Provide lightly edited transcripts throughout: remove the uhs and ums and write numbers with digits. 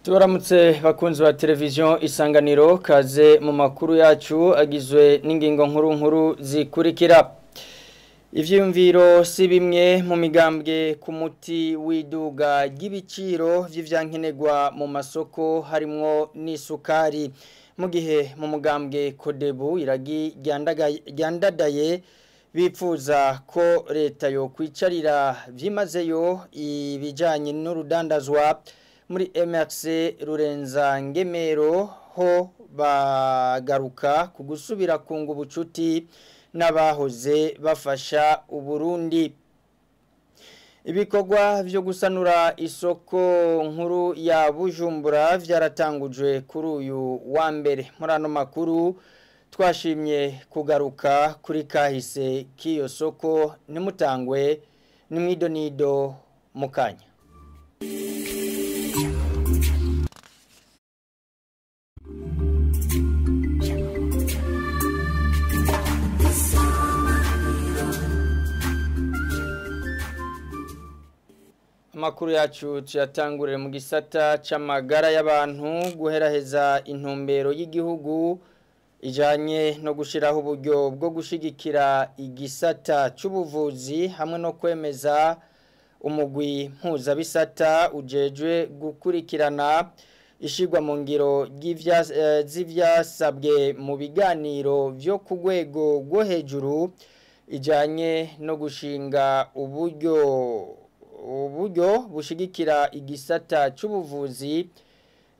Tubaramutse bakunzi ba televiziyo Isanganiro kaze mu makuru yacu agizwe n'ingingo nkuru zikurikira. Ivyiyumviro si bimwe mu migambwe ku muti w'iduga ry'ibiciro vy'ivyankenerwa mu masoko harimwo n'isukari, mu gihe mu mugambwe Kodebu iragi ryandadaye bipfuza ko leta yo kwicarira vyimazeyo ibijanye n'urudandazwa muri MRC Rurenza Ngemero ho bagaruka ku gusubira kunga ubucuti n'abahoze bafasha Uburundi. Ibikorwa vyo gusanura isoko nkuru ya Bujumbura vyaratangujwe kuri uyu wa mbere. Muri ano makuru twashimye kugaruka kuri kahise k'iyo soko, nimutangwe nimwidonido mukanya. Amakuru yacu tuyatangurire mu gisata c'amagara y'abantu, guheraheza intumbero y'igihugu ijanye no gushiraho uburyo bwo gushigikira igisata c'ubuvuzi hamwe no kwemeza umugwi mpuzabisata ujejwe gukurikirana ishigwa mu ngiro z'ivyasabwe mu biganiro vyo ku rwego rwo hejuru ijanye no gushinga uburyo bushigikira igisata c'ubuvuzi.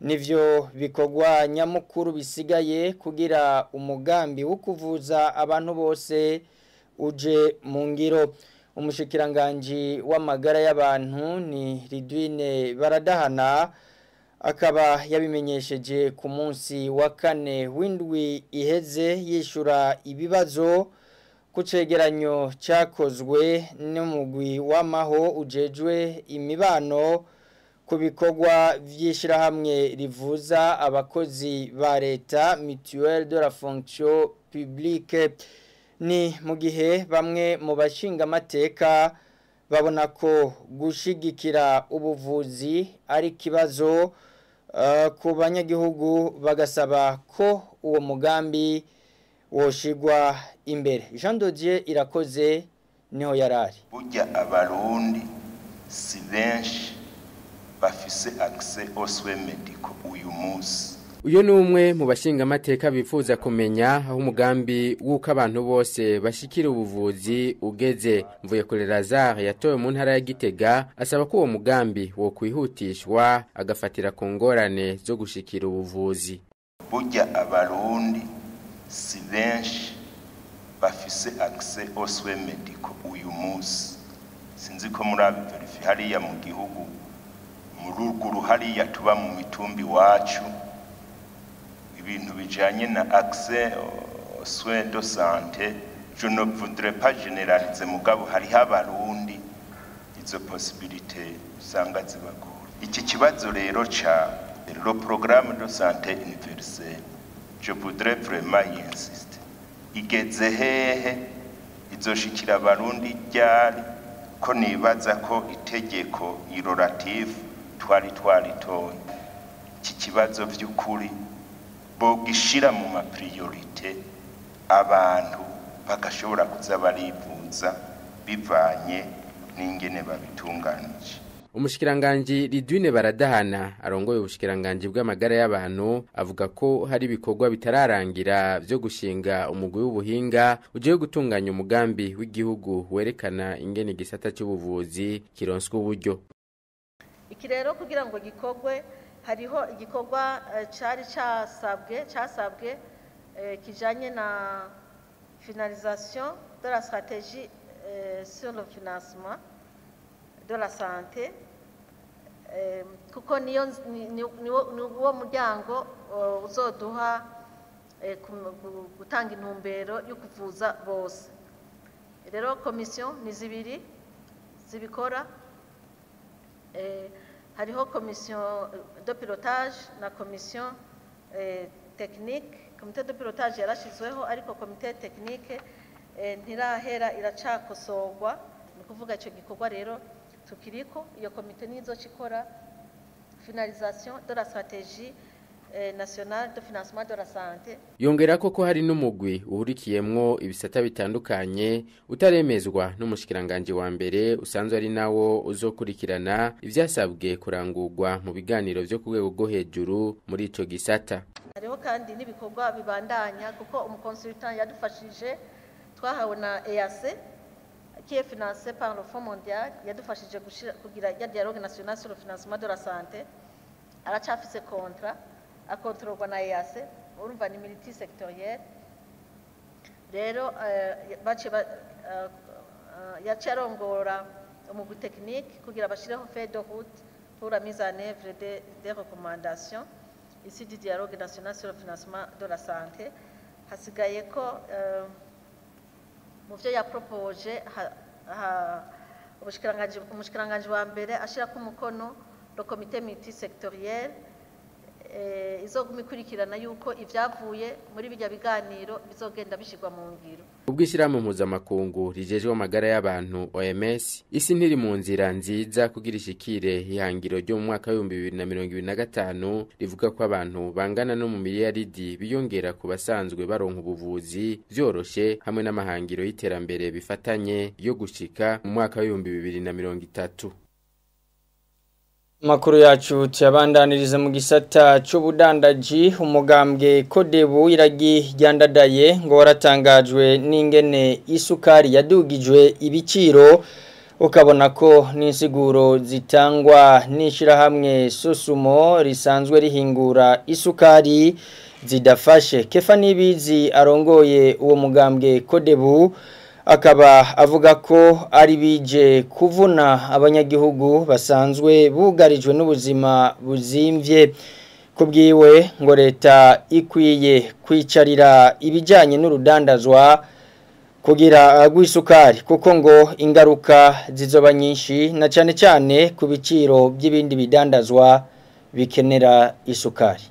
Nivyo bikorwa nyamukuru bisigaye kugira umugambi wo kuvuza abantu bose uje mu ngiro. Umushikiranganji w'amagara y'abantu ni Ridwine Baradahana akaba yabimenyesheje ku munsi wa kane w'indwi iheze yishura ibibazo ku cegeranyo cyakozwe n'umugwi w'amaho ujejwe imibano ku bikorwa vy'ishirahamwe rivuza abakozi ba leta Mutuelle de la Fonction Publique. Ni mu gihe bamwe mu bashinga amateka babona ko gushigikira ubuvuzi ari kibazo ku banyagihugu, bagasaba ko uwo mugambi woshigwa imbere. Jean Dodier Irakoze niho yarari. Burya abarundi si benshi bafise accès aux soins médicaux uyu munsi. Uyo ni umwe mu bashinga amateka bifuza kumenya aho umugambi w'uko abantu bose bashikira ubuvuzi ugeze. Mvuyekure Lazare yatowe mu ntara ya Gitega asaba ko uwo mugambi wo kwihutishwa agafatira ku ngorane zo gushikira ubuvuzi. Burya abarundi si benshi bafise accès aux soins médicaux uyu munsi. Sinzi ko muri abiverifi hariya mu gihugu mu ruguru hariya tuba mu mitumbi wacu ibintu bijanye na accès aux soins de santé. Je ne voudrais pas généraliser, mugabo hariho abarundi izo possibilités usanga zibagora. Iki kibazo rero ca le programme de santé universelle, je voudrais vraiment y insister. Igeze hehe, izoshikira abarundi ryari? Ko nibaza ko itegeko iroratifu twaritoye. Iki kibazo vy'ukuri bogishira mu mapriorite, abantu bagashobora kuza barivuza bivanye n'ingene babitunganije. Umushikiranganji Ridwine Baradahana arongoye ubushikiranganji bw'amagara y'abantu avuga ko hari ibikorwa bitararangira vyo gushinga umugwi w'ubuhinga uje gutunganya umugambi w'igihugu werekana ingene igisata c'ubuvuzi kironswa uburyo. Iki rero kugira ngo gikorwe hariho igikorwa cari casabwe kijanye na finalisation de la stratégie sur le financement de la santé, kuko niwo muryango uzoduha gutanga intumbero yo kuvuza bose. Rero commission ni zibiri zibikora, hariho commission de pilotage na commission technique. Comité de pilotage yarashizweho ariko comité technique ntirahera iracakosorwa, ni kuvuga ico gikorwa rero tukiriko. Iyo komite nizo cikora finalisation de la stratégie nationale de financement de la santé. Yongera ko hari n'umugwi uhurikiyemwo ibisata bitandukanye utaremezwa n'umushikiranganje wa mbere usanzwe ari nawo uzokurikirana ivyasabwe kurangurwa mu biganiro vyo ku rwego rwo hejuru muri ico gisata. Hariho kandi n'ibikorwa bibandanya kuko umuconsultant yadufashije twahawe na EAC qui est financé par le Fonds mondial yadufashije kugira ya dialogue national sur le financement de la santé aracafise contrat akontororwa na EAC urumva ni multisectoriel rero yacarongora umugwi technique kugira bashireho feuille de route pour la mise en œuvre des recommandations ici du dialogue national sur le financement de la santé hasigaye ko mu byo yapropoje umushikiranganje wa mbere ashira ku mukono le comité multisectoriel izoguma ikurikirana yuko ivyavuye muri bijya biganiro bizogenda bishirwa mu ngiro. Ubwishyirahamwe mpuzamakungu rijejwe amagara y'abantu OMS isi ntiri mu nzira nziza kugira ishikire ihangiro ryo mu mwaka wa 2025 rivuga ko abantu bangana no mu miliyaridi biyongera ku basanzwe baronka ubuvuzi vyoroshe hamwe n'amahangiro y'iterambere bifatanye yo gushika mu mwaka wa 2030. Makuru yacu cyabandaniriza mu gisata cy'ubudandaji umugambwe Kodebu iragi ryandadaye ngo waratangajwe n'ingene isukari yadugijwe ibiciro ukabona ko n'insiguro zitangwa n'ishirahamwe Sosumo risanzwe rihingura isukari zidafashe. Kefa Nibizi arongoye uwo mugambwe Kodebu akaba avuga ko ari bije kuvuna abanyagihugu basanzwe bugarijwe n'ubuzima buzimvye kubwiwe ngo leta ikwiye kwicarira ibijanye n'urudandazwa kugira agwisukari kuko ngo ingaruka zizoba nyinshi na cyane cyane ku biciro by'ibindi bidandazwa bikenera isukari.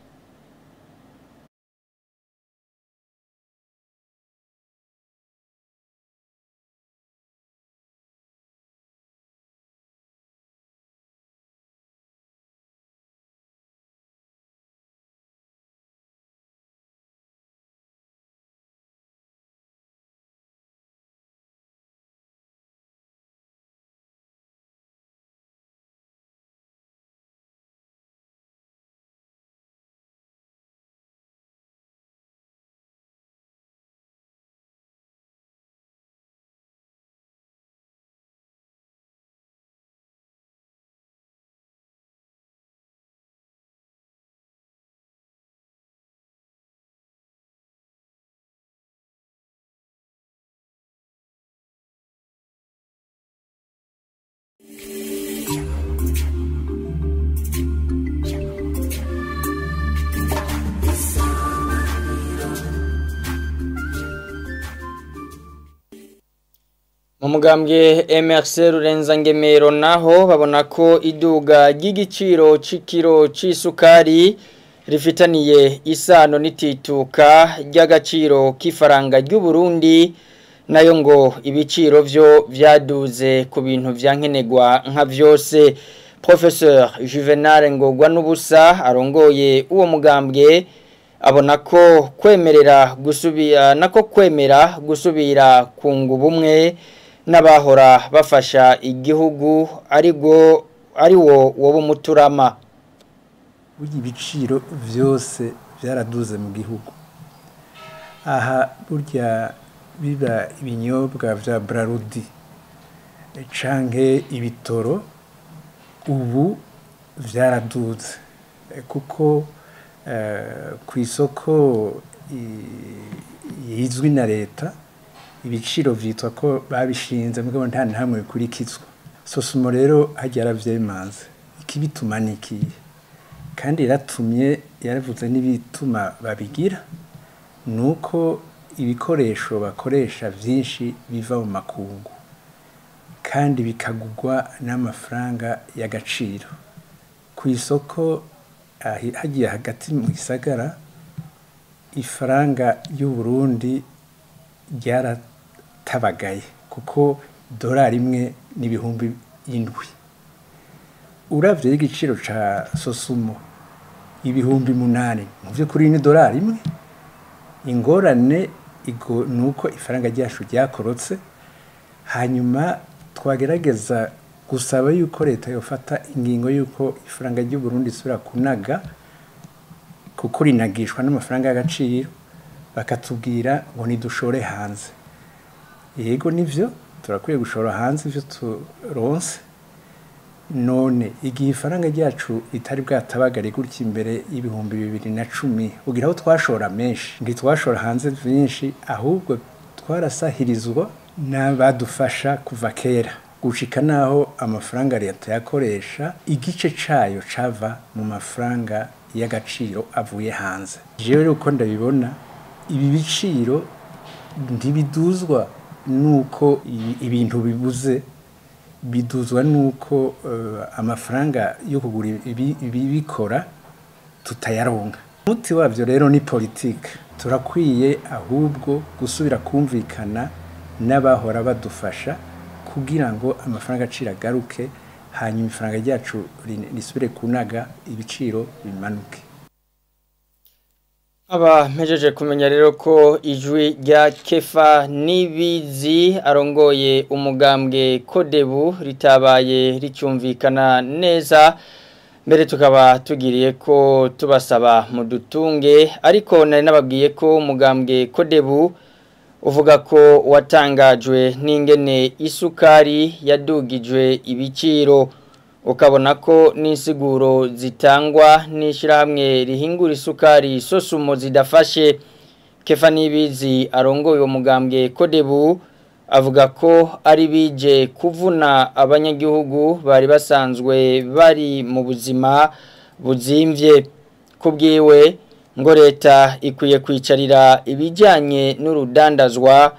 Mu mugambwe MRC Rurenzangemero naho babona ko iduga ry'igiciro c'ikiro c'isukari rifitaniye isano n'itituka ry'agaciro k'ifaranga ry'u Burundi nayo ngo ibiciro vyo vyaduze ku bintu vyankenegwa nka vyose. Professeur Juvenal Ngogwa n'ubusa arongoye uwo mugambwe abona ko kwemera gusubira kunga ubumwe n'abahora bafasha igihugu ariwo woba umuturama. Burya ibiciro vyose byaraduze mu gihugu. Aha burya biba ibinyobwa vya Brarudi canke ibitoro ubu vyaraduze kuko ku isoko yizwi na leta ibiciro vyitwa ko babishinze mugabo nta ntamwe bikurikizwa. Sosumo rero hajya yaravyemanze ikibituma nikiye kandi yaratumye yaravuze n'ibituma babigira nuko ibikoresho bakoresha vyinshi biva mu makungu kandi bikagugwa n'amafaranga y'agaciro. Ku isoko hagiye hagati mu gisagara ifaranga y'u Burundi ryaratabagaye kuko dolari imwe n'ibihumbi 7. uravye igiciro ca Sosumo ibihumbi 8 mu vy'ukuri ni dolari imwe ingorane nuko ifaranga ryacu ryakorotse hanyuma twagerageza gusaba yuko leta yofata ingingo yuko ifaranga ry'u Burundi isubira kunaga kuko rinagishwa n'amafaranga y'agaciro bakatubwira ngo nidushore hanze yego nivyo turakwiye gushora hanze ivyo turonse none igihe ifaranga ryacu ritari bwatabagare gutya imbere y'ibihumbi 2010 ugira aho twashora menshi ngi twashora hanze vyinshi ahubwo twarasahirizwa n'abadufasha kuva kera gushika naho amafaranga leta yakoresha igice cayo cava mu mafaranga y'agaciro avuye hanze jewe uko ndabibona ibi biciro ndibiduzwa nuko ibintu bibuze biduzwa nuko amafaranga yo kugura ibibikora tutayaronka muti wavyo rero ni politique turakwiye ahubwo gusubira kumvikana n'abahora badufasha kugira ngo amafaranga acira garuke hanyuma ifaranga ryacu risubire kunaga ibiciro bimanuke mpejeje kumenya rero ko ijwi rya Kefa Nibizi arongoye umugambwe Kodebu ritabaye ricyumvikana neza mbere tukaba tugiriye ko tubasaba mu dutunge ariko nari nababwiye ko umugambwe Kodebu uvuga ko watangajwe n'ingene isukari yadugijwe ibiciro ukabona ko n'insiguro zitangwa n'ishirahamwe rihingura isukari Sosumo zidafashe Kefa Nibizi arongoye uwo mugambwe Kodebu avuga ko ari bije kuvuna abanyagihugu bari basanzwe bari mu buzima buzimvye kubwiwe ngo leta ikwiye kwicarira ibijyanye n'urudandazwa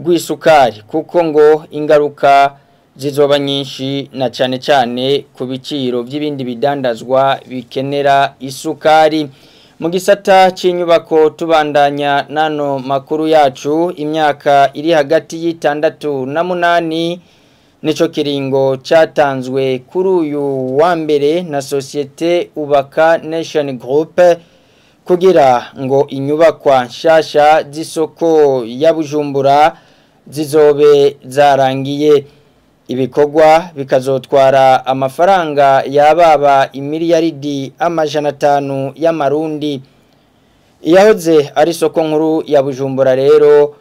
rw'isukari kuko ngo ingaruka zizoba nyinshi na cyane cyane ku biciro by'ibindi bidandazwa bikenera isukari mu gisata cy'inyubako tubandanya nano makuru yacu imyaka iri hagati y'itandatu na 8 nico kiringo cyatanzwe kuri uyu wa mbere na societe Ubaka Nation Group kugira ngo inyubakwa nshasha z'isoko ya Bujumbura zizobe zarangiye ibikorwa bikazotwara amafaranga yababa imiliyaridi 500 y'amarundi iyahoze ari soko nkuru ya Bujumbura rero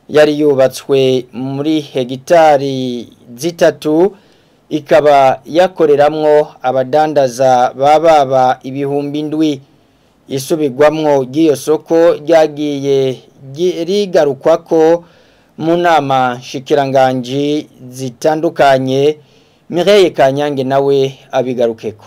yari yubatswe muri hegitari 3 ikaba yakoreramwo abadandaza bababa ibihumbi 7 isubigwamwo giyo soko ryagiye rigarukwako mu nama shikiranganji zitandukanye Mireille Kanyange nawe abigarukeko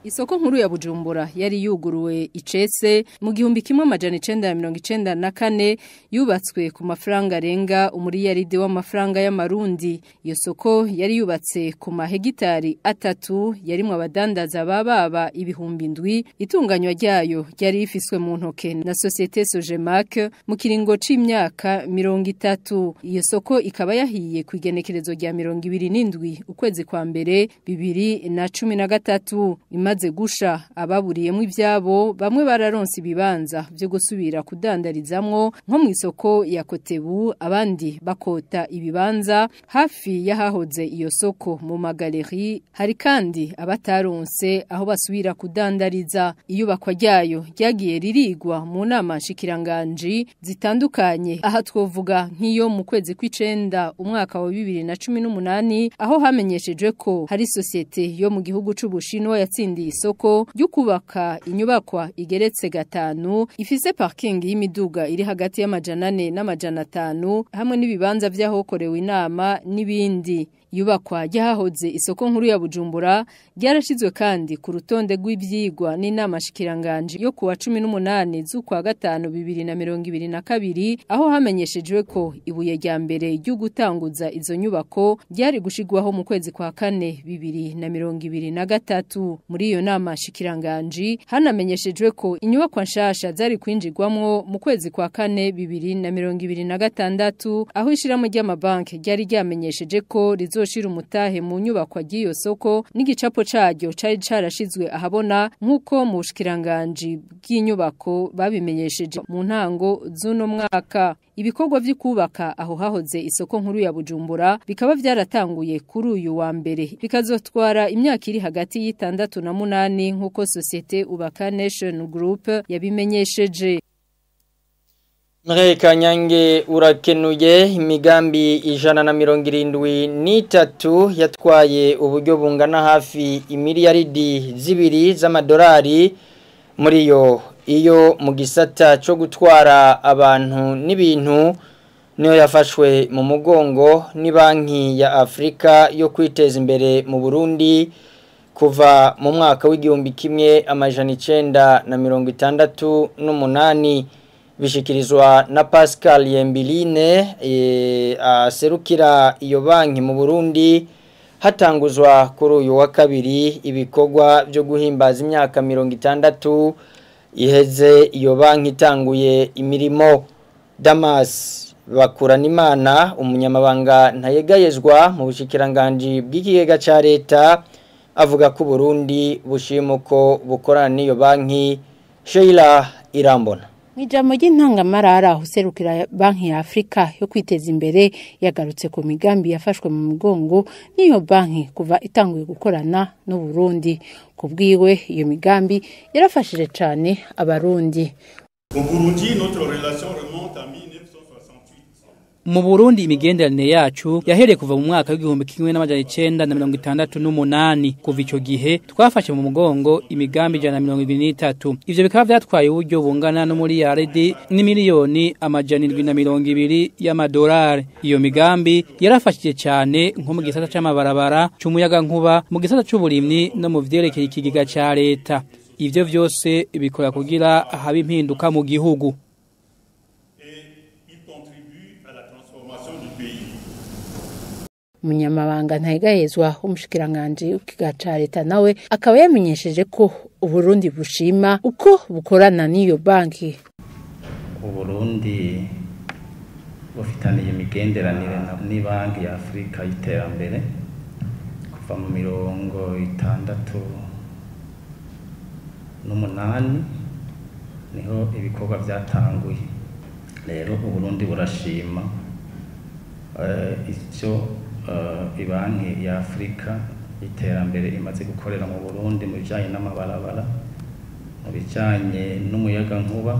Isoko nkuru ya Bujumbura yari yuguruwe icese mu 1994 yubatswe ku mafaranga arenga umuriyaridi w'amafaranga y'amarundi. Iyo soko yari yubatse ku mahegitari 3 yarimwe abadandaza bababa ibihumbi 7 itunganywa ryayo ryari ifiswe mu ntoke na societe Sojemak mu kiringo c'imyaka 30. Iyo soko ikaba yahiye ku igenekerezo rya 27 ukwezi kwa mbere 2013 maze gusha ababuriyemo ibyabo bamwe bararonse ibibanza byo gusubira kudandarizamwo nko mu isoko ya Kotebu abandi bakota ibibanza hafi yahahoze iyo soko mu magaleri hari kandi abataronse aho basubira kudandariza iyubakwa ryayo ryagiye ririgwa mu nama nshikiranganje zitandukanye aha twovuga nk'iyo mu kwezi kw'icenda umwaka wa 2018 aho hamenyeshejwe ko hari societe yo mu gihugu c'Ubushinwa yatsindiye isoko ryo kubaka inyubakwa igeretse 5 ifise parking y'imiduga iri hagati y'amajana 4 n'amajana 5 hamwe n'ibibanza by'ahokorewe inama n'ibindi yubakwa ryahoze isoko nkuru ya Bujumbura ryarashizwe kandi ku rutonde rw'ivyigwa n'inama shikiranganje yo kuwa 18 z'ukwa 5 2022 aho hamenyeshejwe ko ibuye rya mbere ryo gutanguza izo nyubako ryari gushigwaho mu kwezi kwa 4 2023 muri iyo nama shikiranganje hanamenyeshejwe ko inyubako nshasha zari kwinjirwamwo mu kwezi kwa 4 2026 aho ishiramo ry'amabanki ryari ryamenyesheje ko rizo bazoshira umutahe mu nyubako ry'iyo soko n'igicapo caryo cari carashizwe ahabona nk'uko mu bushikiranganje bw'inyubako babimenyesheje mu ntango z'uno mwaka. Ibikorwa vyo kubaka aho hahoze isoko nkuru ya Bujumbura bikaba vyaratanguye kuri uyu wa mbere bikazotwara imyaka iri hagati y'itandatu na 8 nk'uko societe Ubaka Nation Group yabimenyesheje. Kanyange urakenuye imigambi 173 yatwaye uburyo bungana hafi imiliyaridi 2 z'amadolari muri iyo mu gisata cyo gutwara abantu n'ibintu niyo yafashwe mu mugongo ni banki ya Afrika yo kwiteza imbere mu Burundi kuva mu mwaka w'igihumbi kimwe amajana 968 bishikirizwa na Pascal Yembiline aserukira iyo banki mu Burundi hatanguzwa kuri uyu wa kabiri ibikorwa byo guhimbaza imyaka 60 iheze iyo banki itanguye imirimo. Damas Bakuranimana umunyamabanga ntayegayezwa mu bushikiranganje bw'ikigega ca leta avuga ko Burundi bushimuko bukorana n'iyo banki. Sheila Irambona Mwijambo ry'intangamarara userukira banki ya Afrika yo kwiteza imbere yagarutse ku migambi yafashwe mu mugongo n'iyo banki kuva itanguye gukorana n'u Burundi. Kubwiwe iyo migambi yarafashije cyane abarundi. Mu Burundi imigenderanire yacu yahereye kuva mu mwaka w'igihumbi kimwe n'amajana 968 kuva ico gihe twafashe mu mugongo imigambi 123. Ivyo bikaba vyatwaye uburyo bungana no muri yaridi n'imiliyoni amajana 720 y'amadolari. Iyo migambi yarafashije cyane nko mu gisata c'amabarabara, c'umuyaga nkuba, mu gisata c'uburimyi no mu vyerekeye ikigega ca leta. Ivyo vyose bikora kugira habe impinduka mu gihugu. Munyamabanga ntayegayezwa umushikiranganje ukigaca leta nawe akaba yamenyesheje ko Uburundi bushima uko bukorana n'iyo banki. Uburundi bufitaniye imigenderanire ni banki ya Afrika y'iterambere kuva mu 68 niho ibikorwa byatanguye. Rero Uburundi burashima icyo ibanki ya Afrika iterambere imaze gukorera mu Burundi mu bijanye n'amabarabara, mu bijanye n'umuyaga nkuba,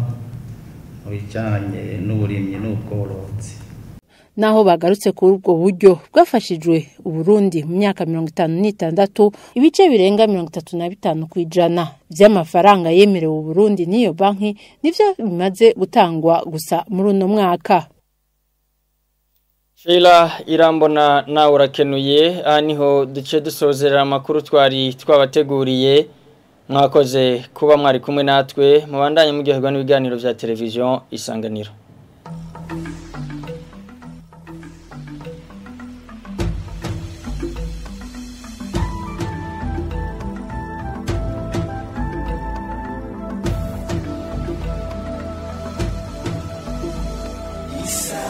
mu bijanye n'uburimyi n'ubworozi. Naho bagarutse kuri ubwo buryo bwafashijwe Uburundi mu myaka 56 ibice birenga 35% by'amafaranga yemerewe Uburundi n'iyo banki nivyo bimaze gutangwa gusa muri uno mwaka. Sheila Irambona nawe urakenuye. Aha niho duce dusozerera amakuru twari twabateguriye. Mwakoze kuba mwari kumwe natwe mubandanye muryoherwa n'ibiganiro vya televiziyo Isanganiro. Isa